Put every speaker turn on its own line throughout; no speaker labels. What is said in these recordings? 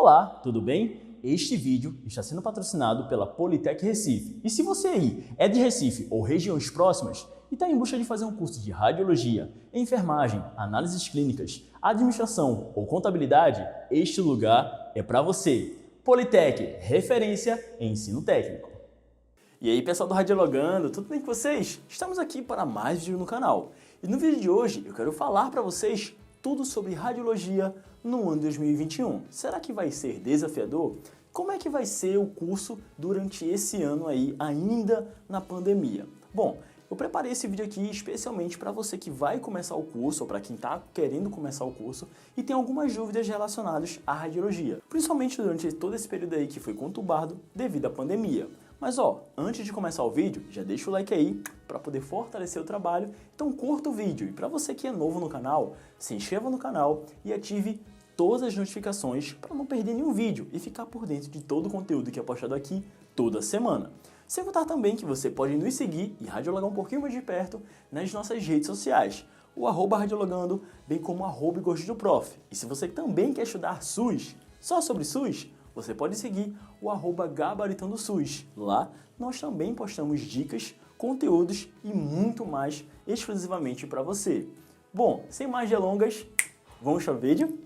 Olá, tudo bem? Este vídeo está sendo patrocinado pela Politec Recife. E se você aí é de Recife ou regiões próximas e está em busca de fazer um curso de radiologia, enfermagem, análises clínicas, administração ou contabilidade, este lugar é para você. Politec, referência em ensino técnico. E aí pessoal do Radiologando, tudo bem com vocês? Estamos aqui para mais vídeo no canal. E no vídeo de hoje eu quero falar para vocês tudo sobre radiologia no ano 2021. Será que vai ser desafiador? Como é que vai ser o curso durante esse ano aí, ainda na pandemia? Bom, eu preparei esse vídeo aqui especialmente para você que vai começar o curso, ou para quem está querendo começar o curso e tem algumas dúvidas relacionadas à radiologia, principalmente durante todo esse período aí que foi conturbado devido à pandemia. Mas antes de começar o vídeo, já deixa o like aí para poder fortalecer o trabalho, então curta o vídeo. E para você que é novo no canal, se inscreva no canal e ative todas as notificações para não perder nenhum vídeo e ficar por dentro de todo o conteúdo que é postado aqui toda semana. Sem contar também que você pode nos seguir e radiologar um pouquinho mais de perto nas nossas redes sociais, o @radiologando, bem como @gostinhoprof. E se você também quer estudar SUS, só sobre SUS, você pode seguir o @gabaritandosUS. Lá nós também postamos dicas, conteúdos e muito mais exclusivamente para você. Bom, sem mais delongas, vamos para o vídeo?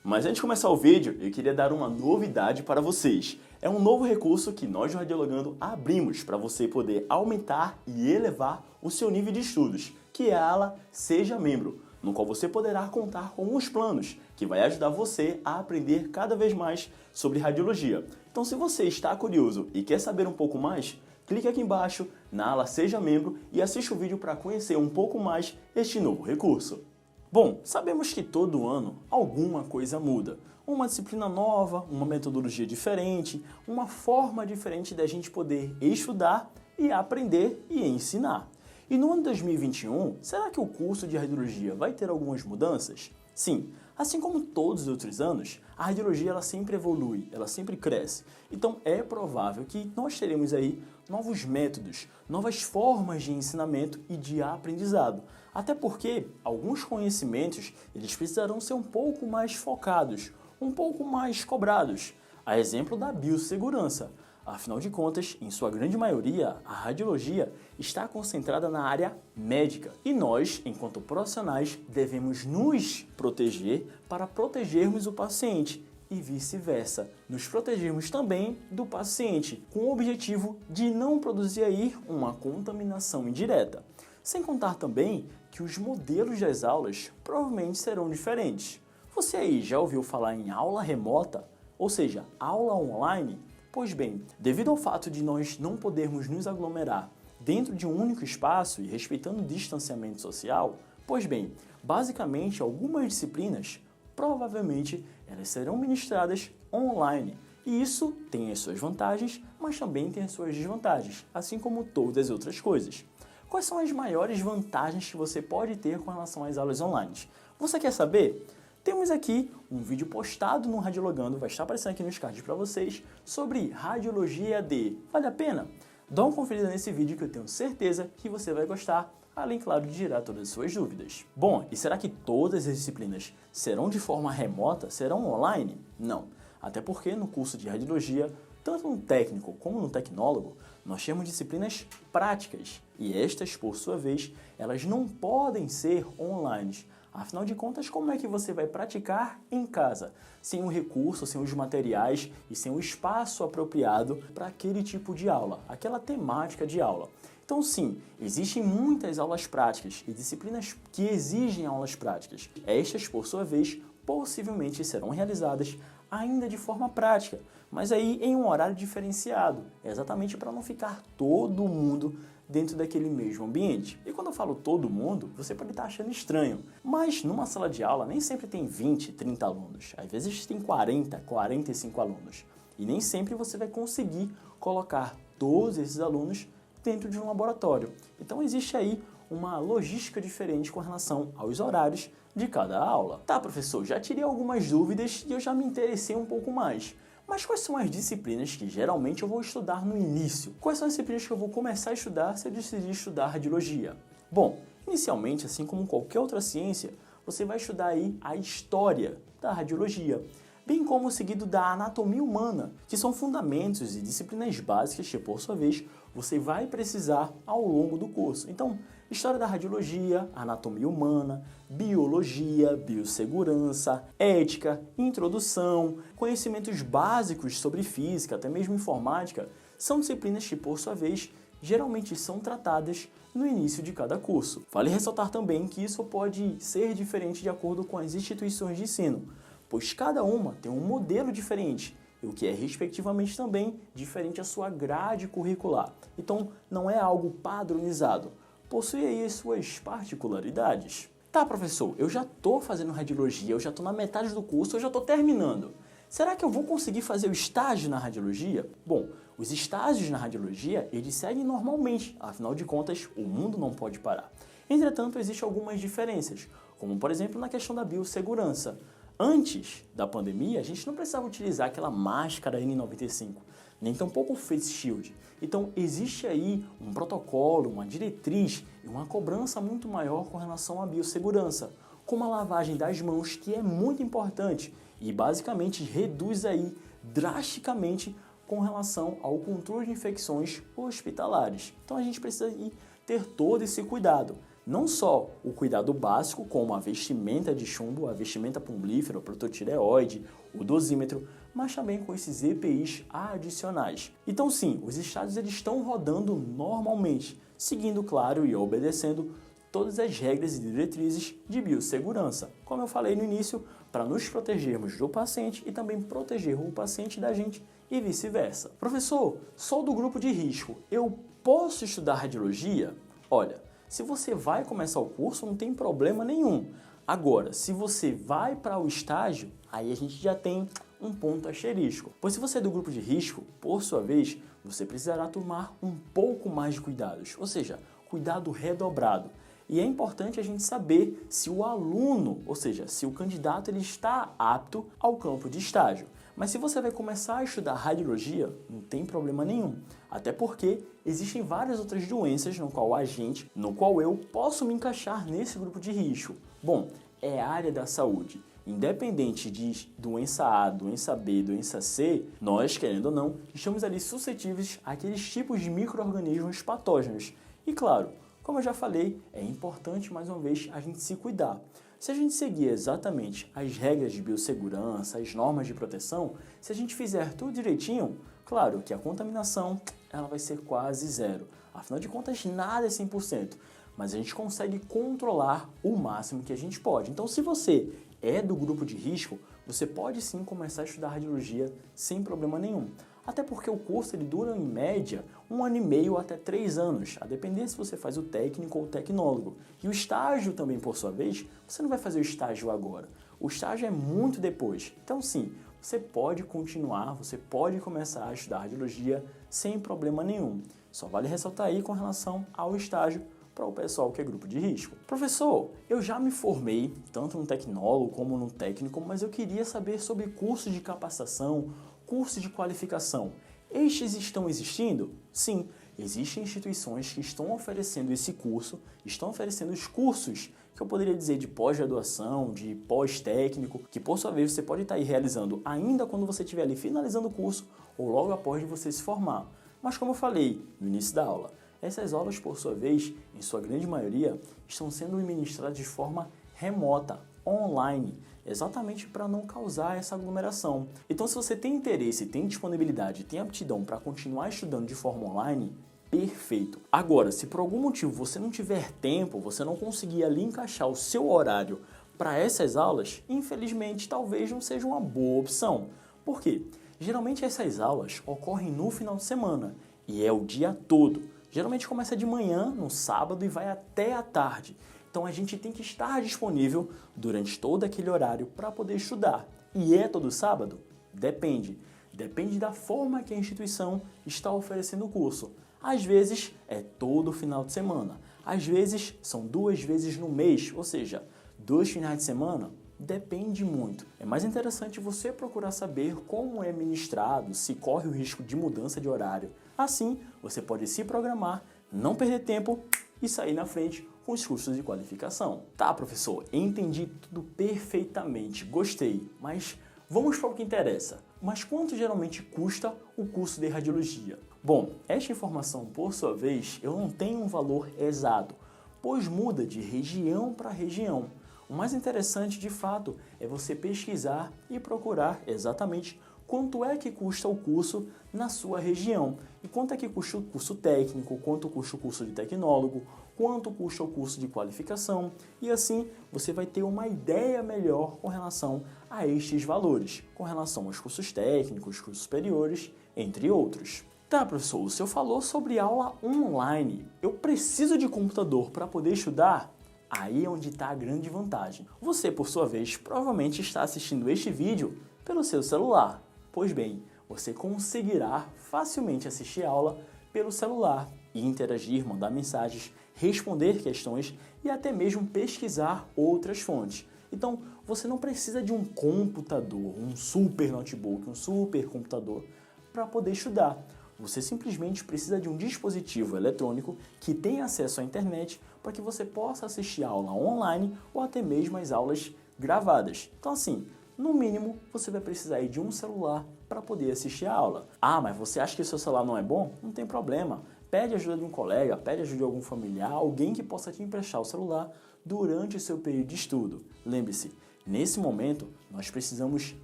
Mas antes de começar o vídeo, eu queria dar uma novidade para vocês. É um novo recurso que nós do Radiologando abrimos para você poder aumentar e elevar o seu nível de estudos, que é a ala Seja Membro, no qual você poderá contar com os planos, que vai ajudar você a aprender cada vez mais sobre radiologia. Então se você está curioso e quer saber um pouco mais, clique aqui embaixo na ala Seja Membro e assista o vídeo para conhecer um pouco mais este novo recurso. Bom, sabemos que todo ano alguma coisa muda. Uma disciplina nova, uma metodologia diferente, uma forma diferente da gente poder estudar e aprender e ensinar. E no ano 2021, será que o curso de radiologia vai ter algumas mudanças? Sim, assim como todos os outros anos, a radiologia ela sempre evolui, ela sempre cresce. Então é provável que nós teremos aí novos métodos, novas formas de ensinamento e de aprendizado. Até porque alguns conhecimentos eles precisarão ser um pouco mais focados, um pouco mais cobrados. A exemplo da biossegurança. Afinal de contas, em sua grande maioria, a radiologia está concentrada na área médica. E nós, enquanto profissionais, devemos nos proteger para protegermos o paciente e vice-versa. Nos protegermos também do paciente, com o objetivo de não produzir aí uma contaminação indireta. Sem contar também que os modelos das aulas provavelmente serão diferentes. Você aí já ouviu falar em aula remota, ou seja, aula online? Pois bem, devido ao fato de nós não podermos nos aglomerar dentro de um único espaço e respeitando o distanciamento social, pois bem, basicamente algumas disciplinas, provavelmente, elas serão ministradas online. E isso tem as suas vantagens, mas também tem as suas desvantagens, assim como todas as outras coisas. Quais são as maiores vantagens que você pode ter com relação às aulas online? Você quer saber? Temos aqui um vídeo postado no Radiologando, vai estar aparecendo aqui nos cards para vocês, sobre radiologia EAD. Vale a pena? Dá uma conferida nesse vídeo que eu tenho certeza que você vai gostar, além, claro, de tirar todas as suas dúvidas. Bom, e será que todas as disciplinas serão de forma remota, serão online? Não, até porque no curso de radiologia, tanto no técnico como no tecnólogo, nós temos disciplinas práticas e estas, por sua vez, elas não podem ser online. Afinal de contas, como é que você vai praticar em casa, sem o recurso, sem os materiais e sem o espaço apropriado para aquele tipo de aula, aquela temática de aula? Então sim, existem muitas aulas práticas e disciplinas que exigem aulas práticas. Estas, por sua vez, possivelmente serão realizadas ainda de forma prática, mas aí em um horário diferenciado, exatamente para não ficar todo mundo dentro daquele mesmo ambiente. E quando eu falo todo mundo, você pode estar achando estranho, mas numa sala de aula nem sempre tem 20, 30 alunos, às vezes tem 40, 45 alunos, e nem sempre você vai conseguir colocar todos esses alunos dentro de um laboratório. Então existe aí uma logística diferente com relação aos horários de cada aula. Tá, professor, já tirei algumas dúvidas e eu já me interessei um pouco mais. Mas quais são as disciplinas que geralmente eu vou estudar no início? Quais são as disciplinas que eu vou começar a estudar se eu decidir estudar radiologia? Bom, Inicialmente, assim como qualquer outra ciência, você vai estudar aí a história da radiologia, bem como o seguido da anatomia humana, que são fundamentos e disciplinas básicas que, por sua vez, você vai precisar ao longo do curso. Então, história da radiologia, anatomia humana, biologia, biossegurança, ética, introdução, conhecimentos básicos sobre física, até mesmo informática, são disciplinas que, por sua vez, geralmente são tratadas no início de cada curso. Vale ressaltar também que isso pode ser diferente de acordo com as instituições de ensino, pois cada uma tem um modelo diferente, o que é respectivamente também diferente a sua grade curricular. Então, não é algo padronizado, possui aí as suas particularidades. Tá, professor, eu já estou fazendo radiologia, eu já estou na metade do curso, eu já estou terminando. Será que eu vou conseguir fazer o estágio na radiologia? Bom, os estágios na radiologia, eles seguem normalmente, afinal de contas, o mundo não pode parar. Entretanto, existem algumas diferenças, como por exemplo na questão da biossegurança. Antes da pandemia, a gente não precisava utilizar aquela máscara N95, nem tampouco o face shield. Então, existe aí um protocolo, uma diretriz e uma cobrança muito maior com relação à biossegurança, como a lavagem das mãos, que é muito importante e basicamente reduz aí drasticamente com relação ao controle de infecções hospitalares. Então, a gente precisa aí ter todo esse cuidado. Não só o cuidado básico, como a vestimenta de chumbo, a vestimenta plumbífera, o prototireoide, o dosímetro, mas também com esses EPIs adicionais. Então sim, os estádios eles estão rodando normalmente, seguindo, claro, e obedecendo todas as regras e diretrizes de biossegurança. Como eu falei no início, para nos protegermos do paciente e também proteger o paciente da gente e vice-versa. Professor, sou do grupo de risco, eu posso estudar radiologia? Olha, se você vai começar o curso, não tem problema nenhum. Agora, se você vai para o estágio, aí a gente já tem um ponto asterisco. Pois se você é do grupo de risco, por sua vez, você precisará tomar um pouco mais de cuidados, ou seja, cuidado redobrado. E é importante a gente saber se o aluno, ou seja, se o candidato ele está apto ao campo de estágio. Mas se você vai começar a estudar radiologia, não tem problema nenhum. Até porque existem várias outras doenças no qual eu posso me encaixar nesse grupo de risco. Bom, é a área da saúde. Independente de doença A, doença B, doença C, nós, querendo ou não, estamos ali suscetíveis àqueles tipos de micro-organismos patógenos. E claro, como eu já falei, é importante mais uma vez a gente se cuidar. Se a gente seguir exatamente as regras de biossegurança, as normas de proteção, se a gente fizer tudo direitinho, claro que a contaminação ela vai ser quase zero. Afinal de contas, nada é 100%, mas a gente consegue controlar o máximo que a gente pode. Então, se você é do grupo de risco, você pode sim começar a estudar radiologia sem problema nenhum. Até porque o curso ele dura em média 1 ano e meio até 3 anos, a depender se você faz o técnico ou o tecnólogo. E o estágio também, por sua vez, você não vai fazer o estágio agora. O estágio é muito depois. Então sim, você pode continuar, você pode começar a estudar radiologia sem problema nenhum. Só vale ressaltar aí com relação ao estágio para o pessoal que é grupo de risco. Professor, eu já me formei, tanto no tecnólogo como no técnico, mas eu queria saber sobre cursos de capacitação, cursos de qualificação. Estes estão existindo? Sim, existem instituições que estão oferecendo esse curso, estão oferecendo os cursos que eu poderia dizer de pós-graduação, de pós-técnico, que por sua vez você pode estar aí realizando ainda quando você estiver ali finalizando o curso ou logo após de você se formar. Mas como eu falei no início da aula, essas aulas, por sua vez, em sua grande maioria, estão sendo ministradas de forma remota, online, exatamente para não causar essa aglomeração. Então, se você tem interesse, tem disponibilidade, tem aptidão para continuar estudando de forma online, perfeito. Agora, se por algum motivo você não tiver tempo, você não conseguir ali encaixar o seu horário para essas aulas, infelizmente, talvez não seja uma boa opção. Por quê? Geralmente essas aulas ocorrem no final de semana e é o dia todo. Geralmente começa de manhã, no sábado, e vai até a tarde. Então a gente tem que estar disponível durante todo aquele horário para poder estudar. E é todo sábado? Depende. Depende da forma que a instituição está oferecendo o curso. Às vezes é todo final de semana. Às vezes são 2 vezes no mês, ou seja, 2 finais de semana. Depende muito. É mais interessante você procurar saber como é ministrado, se corre o risco de mudança de horário. Assim, você pode se programar, não perder tempo e sair na frente com os cursos de qualificação. Tá, professor, entendi tudo perfeitamente, gostei, mas vamos para o que interessa. Mas quanto geralmente custa o curso de radiologia? Bom, esta informação, por sua vez, eu não tenho um valor exato, pois muda de região para região. O mais interessante, de fato, é você pesquisar e procurar exatamente quanto é que custa o curso na sua região. E quanto é que custa o curso técnico, quanto custa o curso de tecnólogo, quanto custa o curso de qualificação. E assim você vai ter uma ideia melhor com relação a estes valores, com relação aos cursos técnicos, cursos superiores, entre outros. Tá, professor, o senhor falou sobre aula online. Eu preciso de computador para poder estudar? Aí é onde está a grande vantagem. Você, por sua vez, provavelmente está assistindo este vídeo pelo seu celular. Pois bem, você conseguirá facilmente assistir a aula pelo celular e interagir, mandar mensagens, responder questões e até mesmo pesquisar outras fontes. Então, você não precisa de um computador, um super notebook, um super computador para poder estudar. Você simplesmente precisa de um dispositivo eletrônico que tenha acesso à internet para que você possa assistir a aula online ou até mesmo as aulas gravadas. Então assim, no mínimo, você vai precisar de um celular para poder assistir a aula. Ah, mas você acha que o seu celular não é bom? Não tem problema. Pede ajuda de um colega, pede ajuda de algum familiar, alguém que possa te emprestar o celular durante o seu período de estudo. Lembre-se, nesse momento, nós precisamos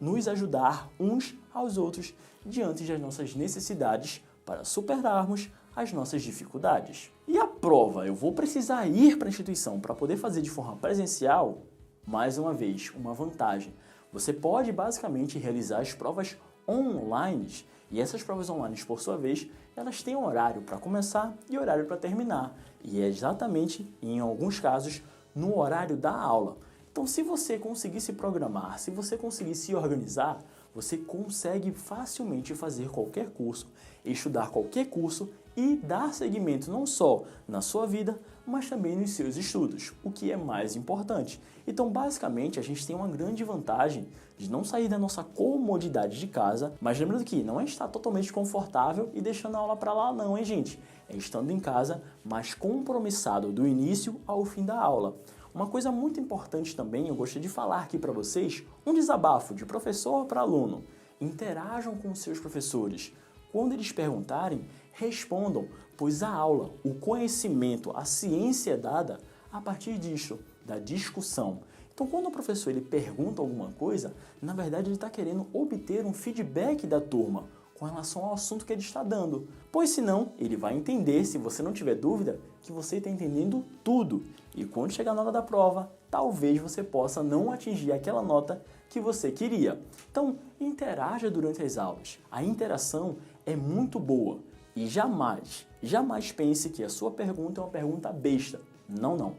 nos ajudar uns aos outros diante das nossas necessidades para superarmos as nossas dificuldades. E a prova? Eu vou precisar ir para a instituição para poder fazer de forma presencial? Mais uma vez, uma vantagem. Você pode basicamente realizar as provas online e essas provas online, por sua vez, elas têm um horário para começar e horário para terminar. E é exatamente, em alguns casos, no horário da aula. Então, se você conseguir se programar, se você conseguir se organizar, você consegue facilmente fazer qualquer curso, estudar qualquer curso e dar seguimento não só na sua vida, mas também nos seus estudos, o que é mais importante. Então, basicamente, a gente tem uma grande vantagem de não sair da nossa comodidade de casa, mas lembrando que não é estar totalmente confortável e deixando a aula para lá não, hein, gente? É estando em casa, mas compromissado do início ao fim da aula. Uma coisa muito importante também, eu gostaria de falar aqui para vocês, um desabafo de professor para aluno. Interajam com seus professores. Quando eles perguntarem, respondam, pois a aula, o conhecimento, a ciência é dada a partir disso, da discussão. Então, quando o professor ele pergunta alguma coisa, na verdade ele está querendo obter um feedback da turma com relação ao assunto que ele está dando. Pois senão, ele vai entender, se você não tiver dúvida, que você está entendendo tudo. E quando chegar na hora da prova, talvez você possa não atingir aquela nota que você queria. Então, interaja durante as aulas. A interação é muito boa. E jamais pense que a sua pergunta é uma pergunta besta. Não.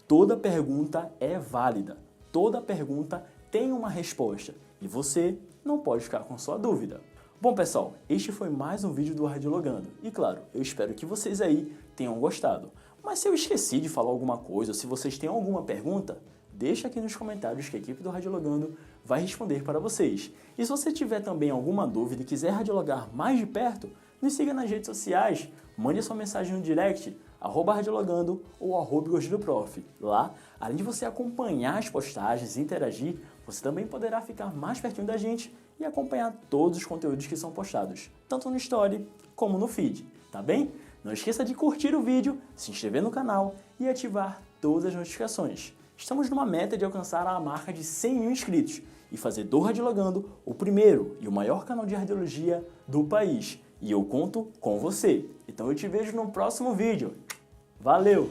Toda pergunta é válida. Toda pergunta tem uma resposta. E você não pode ficar com sua dúvida. Bom, pessoal, este foi mais um vídeo do Radiologando. E claro, eu espero que vocês aí tenham gostado. Mas se eu esqueci de falar alguma coisa, ou se vocês têm alguma pergunta, deixa aqui nos comentários que a equipe do Radiologando vai responder para vocês. E se você tiver também alguma dúvida e quiser radiologar mais de perto, nos siga nas redes sociais, mande sua mensagem no direct, @radiologando ou @gordilhoprof. Lá, além de você acompanhar as postagens e interagir, você também poderá ficar mais pertinho da gente e acompanhar todos os conteúdos que são postados, tanto no Story como no feed, tá bem? Não esqueça de curtir o vídeo, se inscrever no canal e ativar todas as notificações. Estamos numa meta de alcançar a marca de 100 mil inscritos e fazer do Radiologando o primeiro e o maior canal de radiologia do país. E eu conto com você. Então eu te vejo no próximo vídeo. Valeu!